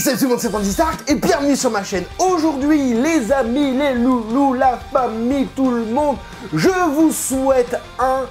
Salut tout le monde, c'est Franzy Stark et bienvenue sur ma chaîne. Aujourd'hui, les amis, les loulous, la famille, tout le monde, je vous souhaite un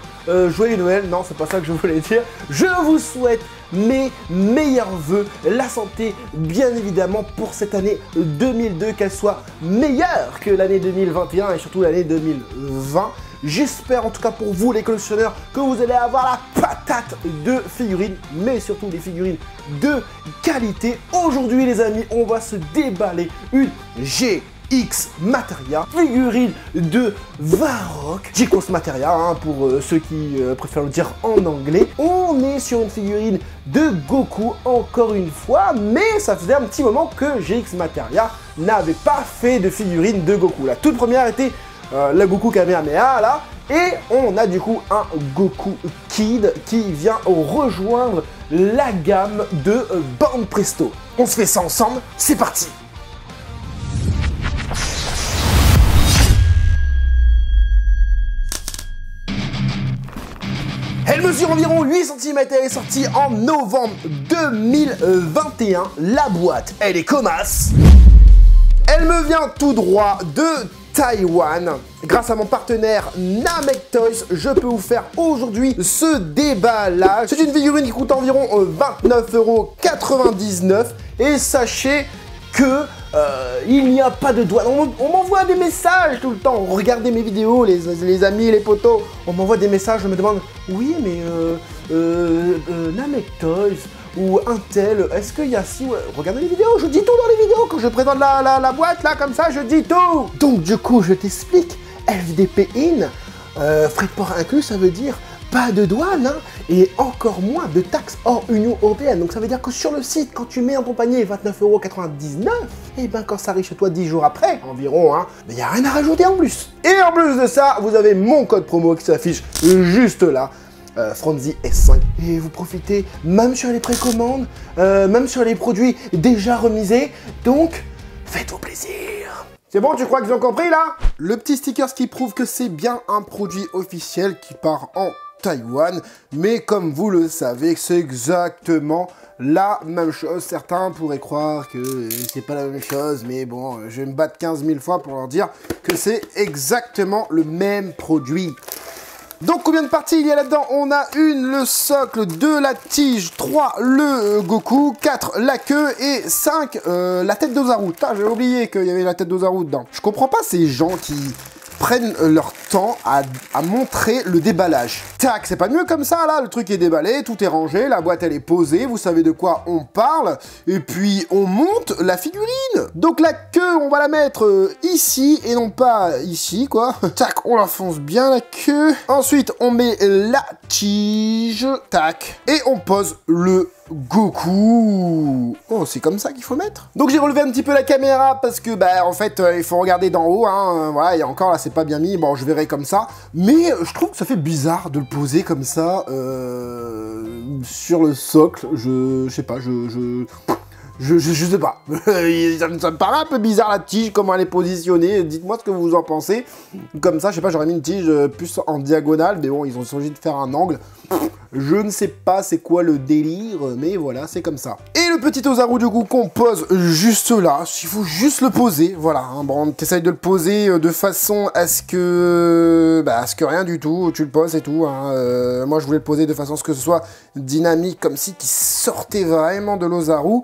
joyeux Noël. Non, c'est pas ça que je voulais dire. Je vous souhaite mes meilleurs vœux, la santé, bien évidemment, pour cette année 2002, qu'elle soit meilleure que l'année 2021 et surtout l'année 2020. J'espère en tout cas pour vous les collectionneurs que vous allez avoir la patate de figurines, mais surtout des figurines de qualité. Aujourd'hui les amis, on va se déballer une GX Materia, figurine de Varrock, GX Materia hein, pour ceux qui préfèrent le dire en anglais. On est sur une figurine de Goku encore une fois, mais ça faisait un petit moment que GX Materia n'avait pas fait de figurine de Goku. La toute première était la Goku Kamehameha là, et on a du coup un Goku Kid qui vient rejoindre la gamme de Bandes Presto. On se fait ça ensemble, c'est parti. Elle mesure environ 8 cm, elle est sortie en novembre 2021. La boîte, elle est comasse. Elle me vient tout droit de Taïwan. Grâce à mon partenaire Namek Toys, je peux vous faire aujourd'hui ce déballage. C'est une figurine qui coûte environ 29,99 € et sachez que il n'y a pas de douane. On m'envoie des messages tout le temps. Regardez mes vidéos, les amis, les potos. On m'envoie des messages, je me demande, oui mais Namek Toys ou un tel, est-ce qu'il y a si... Ouais, regardez les vidéos, je dis tout dans les vidéos. Quand je présente la boîte, là, comme ça, je dis tout. Donc, du coup, je t'explique. FDP in, frais de port inclus, ça veut dire pas de douane, hein, et encore moins de taxes hors Union Européenne. Donc, ça veut dire que sur le site, quand tu mets dans ton panier 29,99 €, et ben quand ça arrive chez toi 10 jours après, environ, hein, il n'y a rien à rajouter en plus. Et en plus de ça, vous avez mon code promo qui s'affiche juste là. Franzy S5 et vous profitez même sur les précommandes, même sur les produits déjà remisés, donc faites-vous plaisir. C'est bon, tu crois qu'ils ont compris là? Le petit sticker qui prouve que c'est bien un produit officiel qui part en Taïwan, mais comme vous le savez, c'est exactement la même chose. Certains pourraient croire que c'est pas la même chose, mais bon, je vais me battre 15 000 fois pour leur dire que c'est exactement le même produit. Donc combien de parties il y a là-dedans? On a une, le socle, 2, la tige, 3, le Goku, 4, la queue et 5, la tête d'Ozaru. J'avais oublié qu'il y avait la tête d'Ozaru dedans. Je comprends pas ces gens qui prennent leur temps à montrer le déballage. Tac, c'est pas mieux comme ça là, le truc est déballé, tout est rangé, la boîte elle est posée, vous savez de quoi on parle, et puis on monte la figurine. Donc la queue, on va la mettre ici et non pas ici quoi. Tac, on l'enfonce bien la queue. Ensuite, on met la tige, tac, et on pose le Goku. Oh, c'est comme ça qu'il faut mettre. Donc j'ai relevé un petit peu la caméra parce que bah en fait il faut regarder d'en haut hein. Voilà, et encore là c'est pas bien mis. Bon, je verrai comme ça, mais je trouve que ça fait bizarre de le poser comme ça sur le socle. Je sais pas, je sais pas. Ça me paraît un peu bizarre la tige, comment elle est positionnée. Dites-moi ce que vous en pensez. Comme ça, je sais pas, j'aurais mis une tige plus en diagonale, mais bon, ils ont changé de faire un angle. Je ne sais pas c'est quoi le délire, mais voilà, c'est comme ça. Et le petit Ozaru du coup qu'on pose juste là, il faut juste le poser, voilà. Hein, bon, t'essayes de le poser de façon à ce que... Bah, à ce que rien du tout, tu le poses et tout. Hein. Moi, je voulais le poser de façon à ce que ce soit dynamique, comme si qui sortait vraiment de l'Ozaru.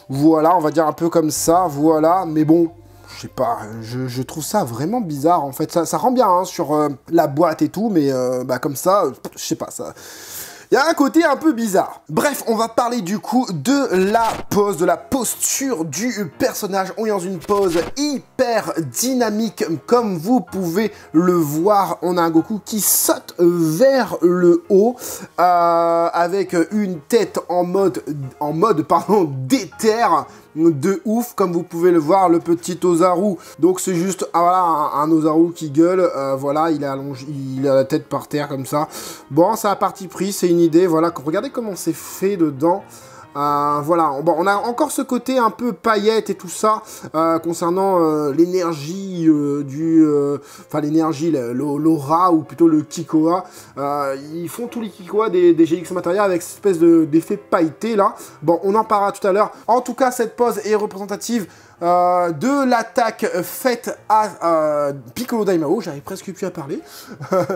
Voilà, on va dire un peu comme ça, voilà, mais bon... Je sais pas, je trouve ça vraiment bizarre en fait, ça rend bien hein, sur la boîte et tout, mais bah comme ça, je sais pas, ça... Il y a un côté un peu bizarre. Bref, on va parler du coup de la pose, de la posture du personnage. On est dans une pose hyper dynamique. Comme vous pouvez le voir, on a un Goku qui saute vers le haut avec une tête en mode déter de ouf, comme vous pouvez le voir, le petit Ozaru. Donc c'est juste voilà, un Ozaru qui gueule, voilà, il est allongé, il a la tête par terre comme ça. Bon, ça a parti pris, c'est une idée, voilà, regardez comment c'est fait dedans. Voilà, bon, on a encore ce côté un peu paillette et tout ça, concernant l'énergie enfin l'énergie, l'aura, ou plutôt le Kikoa. Ils font tous les Kikoa des GX Materia avec cette espèce d'effet pailleté, là. Bon, on en parlera tout à l'heure. En tout cas, cette pose est représentative de l'attaque faite à Piccolo Daimao. J'arrive presque plus à parler.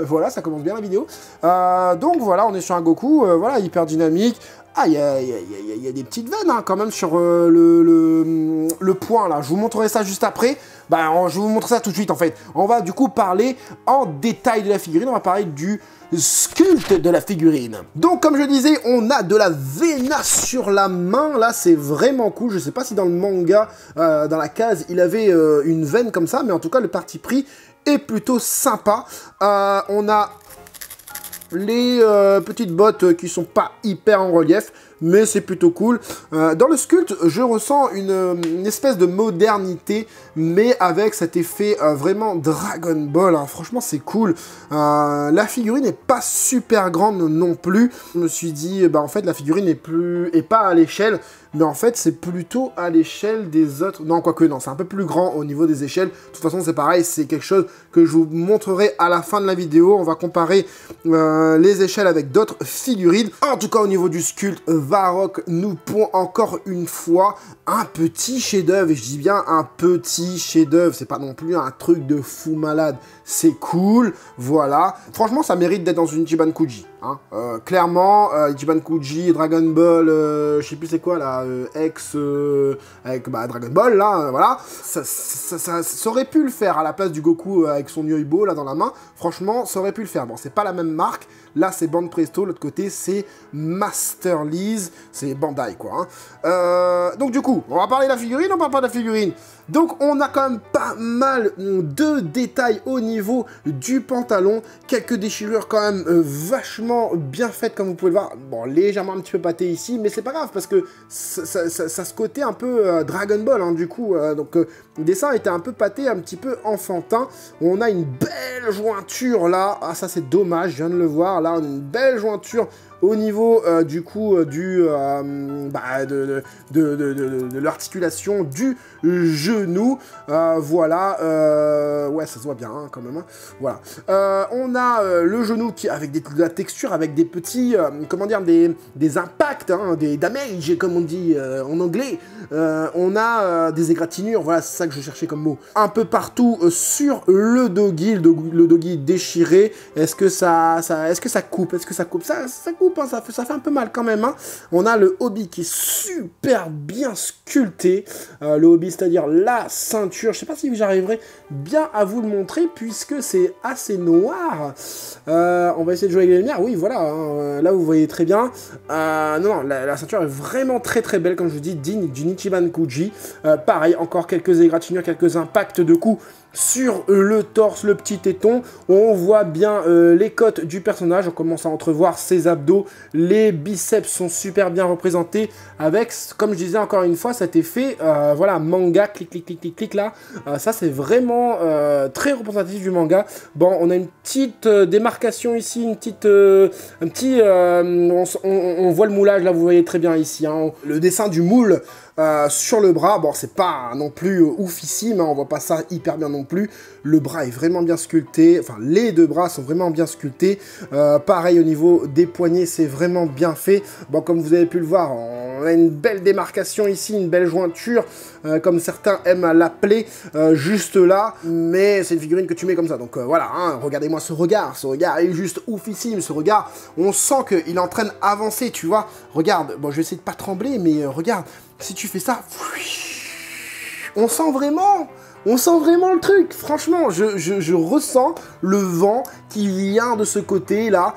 Voilà, ça commence bien la vidéo. Donc voilà, on est sur un Goku, voilà, hyper dynamique. Ah, il y a des petites veines hein, quand même sur le point là. Je vous montrerai ça juste après. Bah, je vous montre ça tout de suite en fait. On va du coup parler en détail de la figurine. On va parler du sculpte de la figurine. Donc comme je disais, on a de la vena sur la main. Là, c'est vraiment cool. Je sais pas si dans le manga, dans la case, il avait une veine comme ça. Mais en tout cas, le parti pris est plutôt sympa. On a les petites bottes qui sont pas hyper en relief, mais c'est plutôt cool. Dans le sculpte, je ressens une espèce de modernité, mais avec cet effet vraiment Dragon Ball. Hein. Franchement, c'est cool. La figurine n'est pas super grande non plus. Je me suis dit, bah en fait, la figurine est pas à l'échelle, mais en fait, c'est plutôt à l'échelle des autres. Non, quoique non, c'est un peu plus grand au niveau des échelles. De toute façon, c'est pareil, c'est quelque chose que je vous montrerai à la fin de la vidéo. On va comparer les échelles avec d'autres figurines. En tout cas, au niveau du sculpte, Varrock nous pond encore une fois un petit chef-d'œuvre. Et je dis bien un petit chef-d'œuvre. C'est pas non plus un truc de fou malade. C'est cool, voilà. Franchement, ça mérite d'être dans une Ichiban Kuji. Hein. Clairement, Ichiban Kuji, Dragon Ball, je sais plus c'est quoi là, avec Dragon Ball là, voilà. Ça aurait pu le faire à la place du Goku avec son Yoibo là dans la main. Franchement, ça aurait pu le faire. Bon, c'est pas la même marque. Là, c'est Band Presto, l'autre côté, c'est Masterlease, c'est Bandai, quoi. Hein. Donc, du coup, on va parler de la figurine, on parle pas de la figurine. Donc, on a quand même pas mal de détails au niveau du pantalon. Quelques déchirures quand même vachement bien faites, comme vous pouvez le voir. Bon, légèrement un petit peu pâté ici, mais c'est pas grave, parce que ça se côté un peu Dragon Ball, hein, du coup. Donc, le dessin était un peu pâté, un petit peu enfantin. On a une belle jointure, là. Ah, ça, c'est dommage, je viens de le voir. Là, on a une belle jointure au niveau du coup de l'articulation du genou. Voilà, ouais, ça se voit bien hein, quand même. Hein. Voilà. On a le genou qui avec de la texture, avec des petits, comment dire, des impacts, hein, des damage, comme on dit en anglais. On a des égratignures, voilà, c'est ça que je cherchais comme mot. Un peu partout sur le doggy, le doggy déchiré. Est-ce que ça coupe? Est-ce que ça coupe? Ça coupe, hein, ça fait un peu mal quand même. Hein. On a le hobby qui est super bien sculpté. Le hobby, c'est-à-dire la ceinture. Je sais pas si j'arriverai bien à vous le montrer puisque c'est assez noir. On va essayer de jouer avec les lumières. Oui, voilà. Hein, là, vous voyez très bien. Non, la ceinture est vraiment très très belle, comme je vous dis, digne du Ichiban Kuji. Pareil, encore quelques égratignures, quelques impacts de coups sur le torse, le petit téton. On voit bien les côtes du personnage. On commence à entrevoir ses abdos. Les biceps sont super bien représentés avec, comme je disais encore une fois, cet effet voilà, manga, clic, clic, clic, clic, clic là. Ça, c'est vraiment très représentatif du manga. Bon, on a une petite démarcation ici, une petite, on voit le moulage là, vous voyez très bien ici. Hein, le dessin du moule sur le bras, bon c'est pas non plus oufissime, hein, on voit pas ça hyper bien non plus. Le bras est vraiment bien sculpté, enfin les deux bras sont vraiment bien sculptés. Pareil au niveau des poignets, c'est vraiment bien fait. Bon, comme vous avez pu le voir, on a une belle démarcation ici, une belle jointure, comme certains aiment l'appeler, juste là. Mais c'est une figurine que tu mets comme ça, donc voilà, hein, regardez-moi ce regard est juste oufissime, ce regard, on sent qu'il est en train d'avancer, tu vois. Regarde, bon je vais essayer de pas trembler, mais regarde, si tu fais ça, on sent vraiment le truc. Franchement, je ressens le vent qui vient de ce côté-là,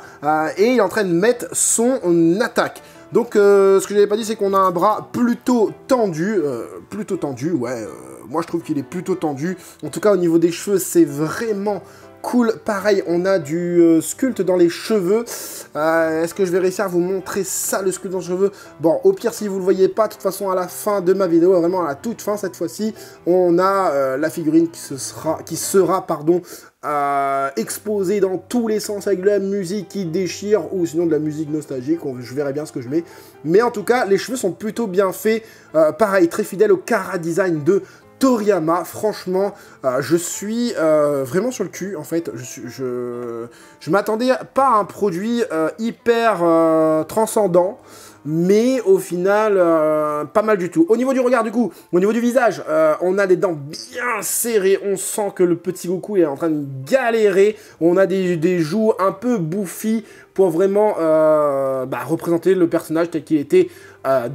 et il est en train de mettre son attaque. Donc, ce que j'avais pas dit, c'est qu'on a un bras plutôt tendu, ouais, moi je trouve qu'il est plutôt tendu. En tout cas, au niveau des cheveux, c'est vraiment cool. Pareil, on a du sculpte dans les cheveux. Est-ce que je vais réussir à vous montrer ça, le sculpte dans les cheveux? Bon, au pire, si vous ne le voyez pas, de toute façon, à la fin de ma vidéo, vraiment à la toute fin, cette fois-ci, on a la figurine qui sera exposée dans tous les sens avec de la musique qui déchire ou sinon de la musique nostalgique. Je verrai bien ce que je mets. Mais en tout cas, les cheveux sont plutôt bien faits. Pareil, très fidèle au Kara Design de Toriyama. Franchement, je suis vraiment sur le cul, en fait. Je m'attendais pas à un produit hyper transcendant, mais au final, pas mal du tout. Au niveau du regard, du coup, au niveau du visage, on a des dents bien serrées. On sent que le petit Goku est en train de galérer. On a des joues un peu bouffies pour vraiment représenter le personnage tel qu'il était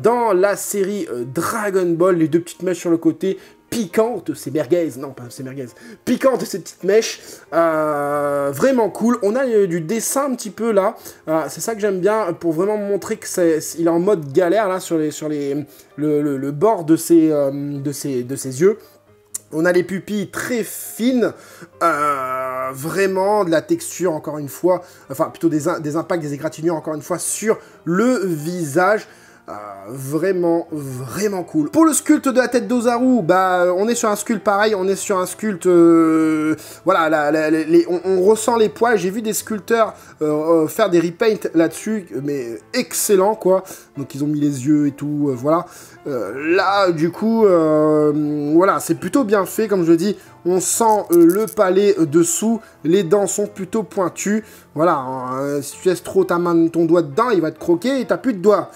dans la série Dragon Ball. Les deux petites mèches sur le côté, piquante, c'est merguez, non pas c'est merguez, piquante ces petites mèches, vraiment cool. On a du dessin un petit peu là, c'est ça que j'aime bien pour vraiment montrer que il est en mode galère là sur le bord de ses yeux. On a les pupilles très fines, vraiment de la texture encore une fois, enfin plutôt des impacts, des égratignures encore une fois sur le visage. Vraiment cool. Pour le sculpte de la tête d'Ozaru, on est sur un sculpte pareil, on est sur un sculpte, voilà, on ressent les poils. J'ai vu des sculpteurs faire des repaints là-dessus, mais excellent quoi. Donc ils ont mis les yeux et tout, voilà. Là, du coup, voilà, c'est plutôt bien fait, comme je dis. On sent le palais dessous, les dents sont plutôt pointues. Voilà, hein, si tu laisses trop ton doigt dedans, il va te croquer et t'as plus de doigts.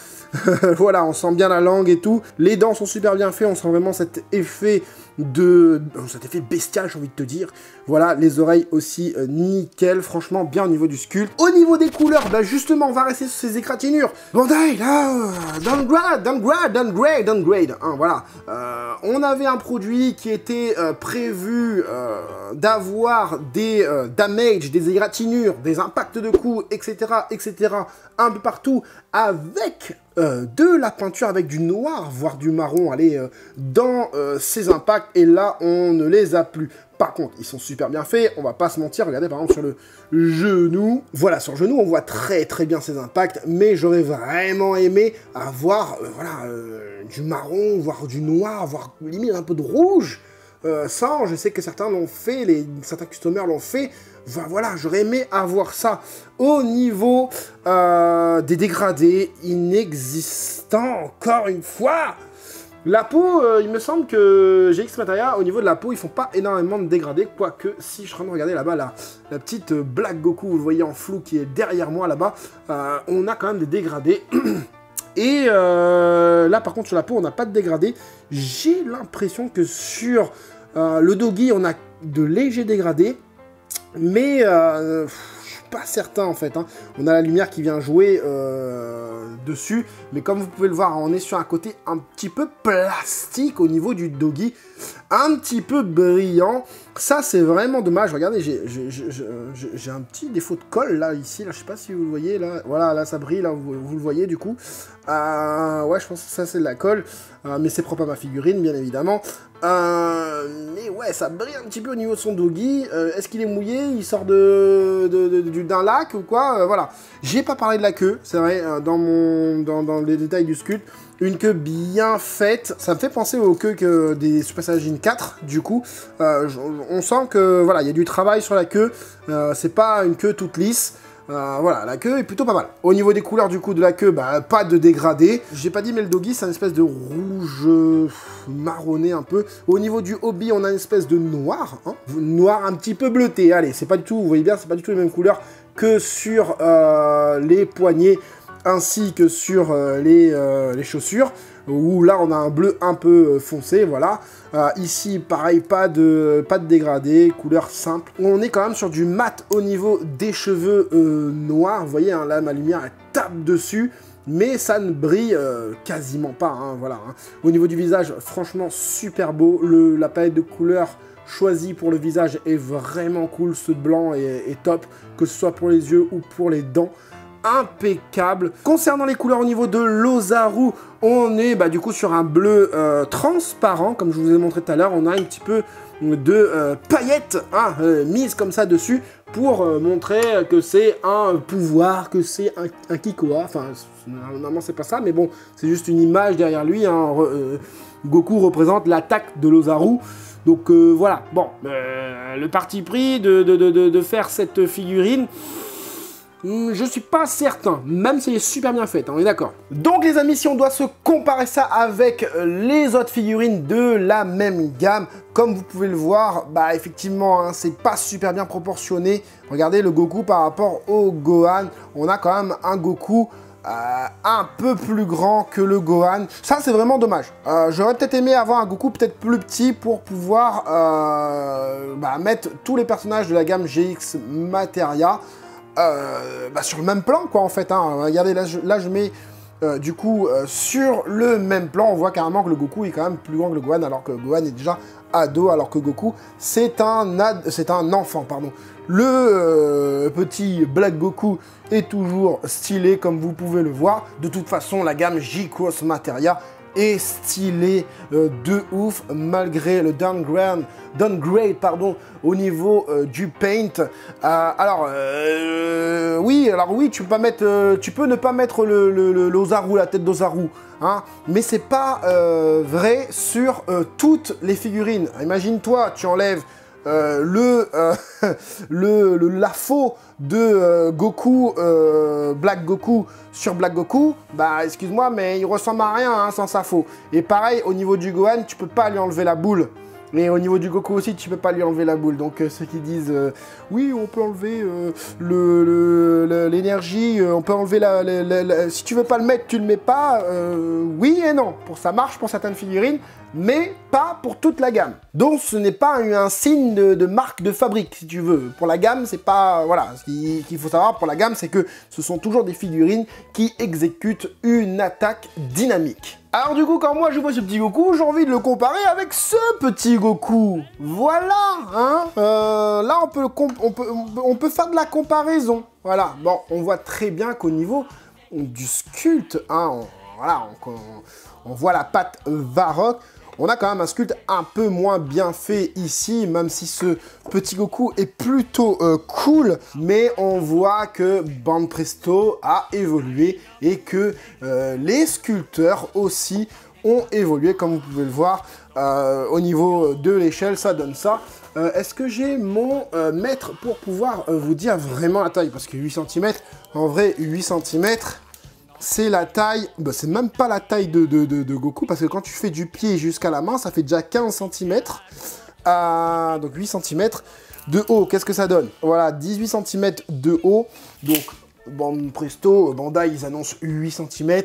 Voilà, on sent bien la langue et tout. Les dents sont super bien faites, on sent vraiment cet effet bestial, j'ai envie de te dire. Voilà, les oreilles aussi nickel, franchement bien au niveau du sculpte. Au niveau des couleurs, justement, on va rester sur ces égratignures. Bandai, là, downgrade, hein, voilà. On avait un produit qui était prévu d'avoir des damage, des égratignures, des impacts de coups, etc., un peu partout, avec de la peinture avec du noir, voire du marron, allez, dans ces impacts, et là, on ne les a plus. Par contre, ils sont super bien faits, on va pas se mentir, regardez par exemple sur le genou, voilà, sur le genou, on voit très bien ces impacts, mais j'aurais vraiment aimé avoir, du marron, voire du noir, voire limite un peu de rouge. Ça, je sais que certains l'ont fait, certains customers l'ont fait. Voilà, j'aurais aimé avoir ça. Au niveau des dégradés, inexistants, encore une fois. La peau, il me semble que GX Materia, au niveau de la peau, ils font pas énormément de dégradés, quoique, si je suis en train de regarder là-bas, la petite Black Goku, vous le voyez en flou, qui est derrière moi là-bas, on a quand même des dégradés. Et là, par contre, sur la peau, on n'a pas de dégradé. J'ai l'impression que sur le Doggy, on a de légers dégradés. Mais je suis pas certain, en fait. Hein. On a la lumière qui vient jouer dessus. Mais comme vous pouvez le voir, on est sur un côté un petit peu plastique au niveau du Doggy. Un petit peu brillant. Ça, c'est vraiment dommage. Regardez, j'ai un petit défaut de colle, là, ici. Là, je sais pas si vous le voyez, là. Voilà, là, ça brille, là, vous le voyez, du coup. Ouais, je pense que ça, c'est de la colle. Mais c'est propre à ma figurine, bien évidemment. Mais ouais, ça brille un petit peu au niveau de son Doggy. Est-ce qu'il est mouillé? Il sort d'un lac ou quoi? Voilà. J'ai pas parlé de la queue, c'est vrai, dans les détails du sculpte. Une queue bien faite, ça me fait penser aux queues des Super Saiyajin 4, du coup. On sent que, voilà, il y a du travail sur la queue, c'est pas une queue toute lisse. Voilà, la queue est plutôt pas mal. Au niveau des couleurs, du coup, de la queue, pas de dégradé. J'ai pas dit, mais le Doggy, c'est une espèce de rouge marronné un peu. Au niveau du Obi, on a une espèce de noir, hein, noir un petit peu bleuté. Allez, c'est pas du tout, vous voyez bien, c'est pas du tout les mêmes couleurs que sur les poignets, ainsi que sur les chaussures, où là on a un bleu un peu foncé, voilà. Ici, pareil, pas de dégradé, couleur simple. On est quand même sur du mat au niveau des cheveux noirs, vous voyez, hein, là ma lumière elle tape dessus, mais ça ne brille quasiment pas, hein, voilà. Hein. Au niveau du visage, franchement super beau, la palette de couleurs choisie pour le visage est vraiment cool, ce blanc est top, que ce soit pour les yeux ou pour les dents. impeccable. Concernant les couleurs au niveau de l'Ozaru, on est du coup sur un bleu transparent, comme je vous ai montré tout à l'heure. On a un petit peu de paillettes mises comme ça dessus pour montrer que c'est un pouvoir, que c'est un Kikoa. Enfin, normalement c'est pas ça, mais bon, c'est juste une image derrière lui. Goku représente l'attaque de l'Ozaru. Donc voilà, bon, le parti pris de faire cette figurine, je suis pas certain, même si elle est super bien faite, on est d'accord. Donc les amis, si on doit se comparer ça avec les autres figurines de la même gamme, comme vous pouvez le voir, effectivement, c'est pas super bien proportionné. Regardez le Goku par rapport au Gohan, on a quand même un Goku un peu plus grand que le Gohan. Ça, c'est vraiment dommage. J'aurais peut-être aimé avoir un Goku peut-être plus petit pour pouvoir mettre tous les personnages de la gamme GX Materia sur le même plan, quoi, en fait. Regardez, là, je mets du coup sur le même plan. On voit carrément que le Goku est quand même plus grand que le Gohan, alors que Gohan est déjà ado, alors que Goku, c'est un enfant, pardon. Le petit Black Goku est toujours stylé, comme vous pouvez le voir. De toute façon, la gamme GX Materia est stylée de ouf, malgré le downgrade au niveau du paint. Oui, tu peux ne pas mettre l'Ozaru, la tête d'Ozaru, mais c'est pas vrai sur toutes les figurines. Imagine-toi, tu enlèves la faux de Goku, Black Goku sur Black Goku, excuse-moi, mais il ressemble à rien sans sa faux. Et pareil, au niveau du Gohan, tu peux pas lui enlever la boule. Et au niveau du Goku aussi, tu peux pas lui enlever la boule. Donc ceux qui disent oui, on peut enlever l'énergie, on peut enlever si tu veux pas le mettre, tu le mets pas. Oui et non. Ça marche pour certaines figurines, mais pas pour toute la gamme. Donc ce n'est pas un signe de marque de fabrique, si tu veux. Pour la gamme, c'est pas... Voilà, ce qu'il faut savoir pour la gamme, c'est que ce sont toujours des figurines qui exécutent une attaque dynamique. Alors du coup, quand moi je vois ce petit Goku, j'ai envie de le comparer avec ce petit Goku. Voilà, là on peut faire de la comparaison. Voilà, bon, on voit très bien qu'au niveau du sculpte, on voit la patte Varrock. On a quand même un sculpte un peu moins bien fait ici, même si ce petit Goku est plutôt cool. Mais on voit que Banpresto Presto a évolué et que les sculpteurs aussi ont évolué, comme vous pouvez le voir. Au niveau de l'échelle, ça donne ça. Est-ce que j'ai mon mètre pour pouvoir vous dire vraiment la taille? Parce que 8 cm, en vrai, 8 cm... c'est la taille, c'est même pas la taille de Goku, parce que quand tu fais du pied jusqu'à la main, ça fait déjà 15 cm. Donc 8 cm de haut, qu'est-ce que ça donne? Voilà, 18 cm de haut. Donc, Presto, Bandai, ils annoncent 8 cm.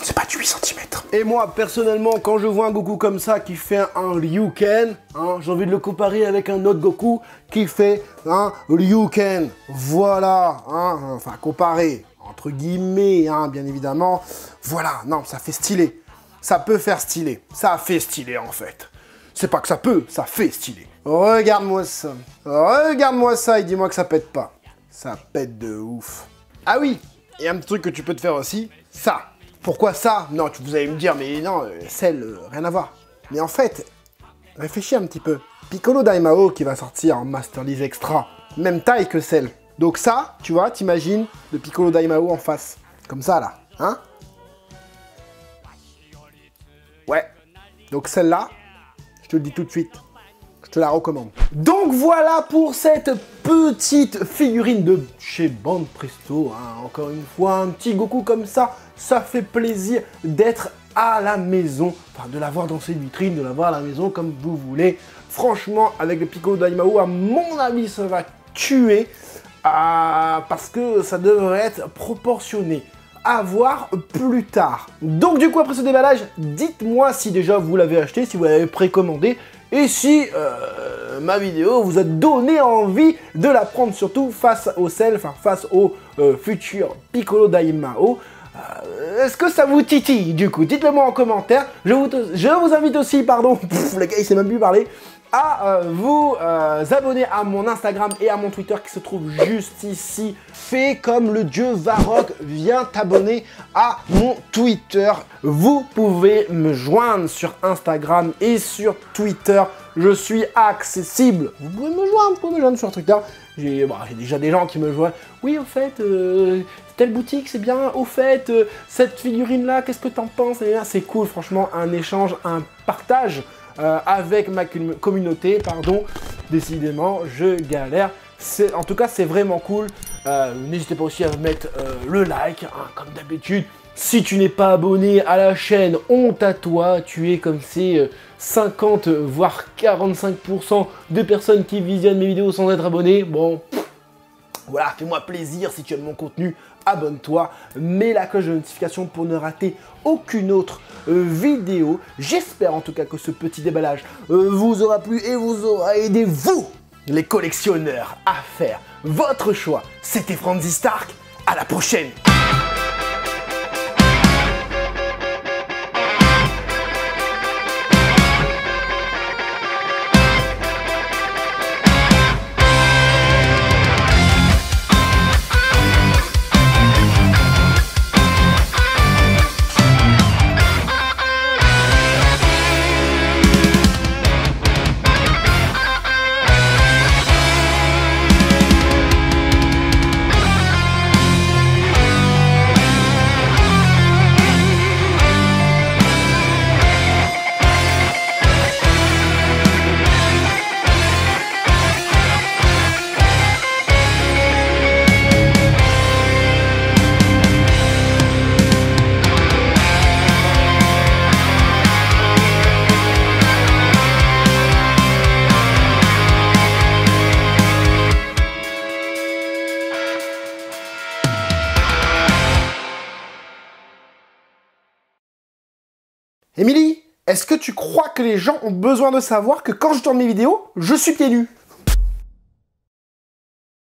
C'est pas du 8 cm. Et moi, personnellement, quand je vois un Goku comme ça qui fait un Ryuken, j'ai envie de le comparer avec un autre Goku qui fait un Ryuken. Voilà, enfin, comparer. Entre guillemets, bien évidemment. Voilà, non, ça fait stylé. Ça peut faire stylé. Ça fait stylé, en fait. C'est pas que ça peut, ça fait stylé. Regarde-moi ça. Regarde-moi ça et dis-moi que ça pète pas. Ça pète de ouf. Ah oui, et un petit truc que tu peux te faire aussi, ça. Pourquoi ça? Non, vous allez me dire, mais non, Cell, rien à voir. Mais en fait, réfléchis un petit peu. Piccolo Daimao qui va sortir en Master League Extra. Même taille que Cell. Donc ça, tu vois, t'imagines le Piccolo Daimao en face. Comme ça, là. Ouais. Donc celle-là, je te le dis tout de suite. Je te la recommande. Donc voilà pour cette petite figurine de chez Banpresto Presto. Encore une fois, un petit Goku comme ça, ça fait plaisir d'être à la maison. Enfin, de l'avoir dans ses vitrines, de l'avoir à la maison comme vous voulez. Franchement, avec le Piccolo Daimao, à mon avis, ça va tuer. Parce que ça devrait être proportionné. À voir plus tard. Donc du coup, après ce déballage, dites-moi si déjà vous l'avez acheté, si vous l'avez précommandé, et si ma vidéo vous a donné envie de la prendre, surtout face au Cell, enfin face au futur Piccolo Daimao. Est-ce que ça vous titille du coup? Dites-le moi en commentaire. Je vous invite aussi, pardon, le gars il sait même plus parler, à vous abonner à mon Instagram et à mon Twitter qui se trouve juste ici. Fais comme le dieu Varrock, viens t'abonner à mon Twitter. Vous pouvez me joindre sur Instagram et sur Twitter. Je suis accessible. Vous pouvez me joindre, sur Twitter. J'ai déjà des gens qui me joignent. Oui, au fait, telle boutique, c'est bien. Au fait, cette figurine-là, qu'est-ce que t'en penses? C'est cool, franchement, un échange, un partage avec ma communauté, pardon. Décidément, je galère. En tout cas, c'est vraiment cool. N'hésitez pas aussi à mettre le like, hein, comme d'habitude. Si tu n'es pas abonné à la chaîne, honte à toi, tu es comme ces 50 voire 45% de personnes qui visionnent mes vidéos sans être abonnés. Bon, voilà, fais-moi plaisir, si tu aimes mon contenu, abonne-toi, mets la cloche de notification pour ne rater aucune autre vidéo. J'espère en tout cas que ce petit déballage vous aura plu et vous aura aidé, vous, les collectionneurs, à faire votre choix. C'était Franzy Stark, à la prochaine. Émilie, est-ce que tu crois que les gens ont besoin de savoir que quand je tourne mes vidéos, je suis pieds nus?